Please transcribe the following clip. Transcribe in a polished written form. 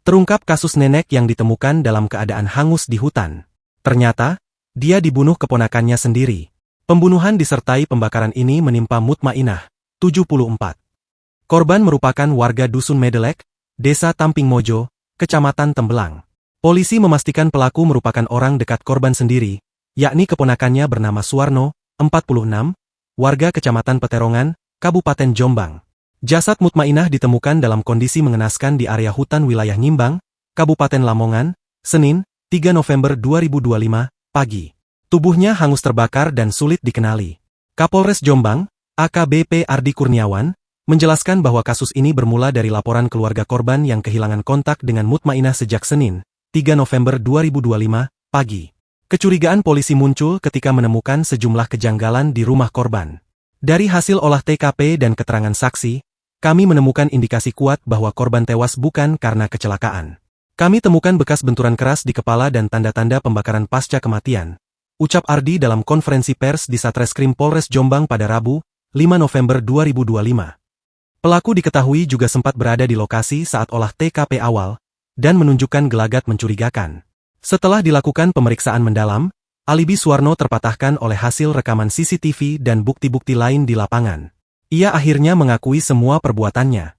Terungkap kasus nenek yang ditemukan dalam keadaan hangus di hutan. Ternyata, dia dibunuh keponakannya sendiri. Pembunuhan disertai pembakaran ini menimpa Mutmainah, 74. Korban merupakan warga Dusun Medelek, Desa Tamping Mojo, Kecamatan Tembelang. Polisi memastikan pelaku merupakan orang dekat korban sendiri, yakni keponakannya bernama Suwarno, 46, warga Kecamatan Peterongan, Kabupaten Jombang. Jasad Mutmainah ditemukan dalam kondisi mengenaskan di area hutan wilayah Ngimbang, Kabupaten Lamongan, Senin, 3 November 2025, pagi. Tubuhnya hangus terbakar dan sulit dikenali. Kapolres Jombang, AKBP Ardi Kurniawan, menjelaskan bahwa kasus ini bermula dari laporan keluarga korban yang kehilangan kontak dengan Mutmainah sejak Senin, 3 November 2025, pagi. Kecurigaan polisi muncul ketika menemukan sejumlah kejanggalan di rumah korban. Dari hasil olah TKP dan keterangan saksi, kami menemukan indikasi kuat bahwa korban tewas bukan karena kecelakaan. Kami temukan bekas benturan keras di kepala dan tanda-tanda pembakaran pasca kematian, ucap Ardi dalam konferensi pers di Satreskrim Polres Jombang pada Rabu, 5 November 2025. Pelaku diketahui juga sempat berada di lokasi saat olah TKP awal, dan menunjukkan gelagat mencurigakan. Setelah dilakukan pemeriksaan mendalam, alibi Suwarno terpatahkan oleh hasil rekaman CCTV dan bukti-bukti lain di lapangan. Ia akhirnya mengakui semua perbuatannya.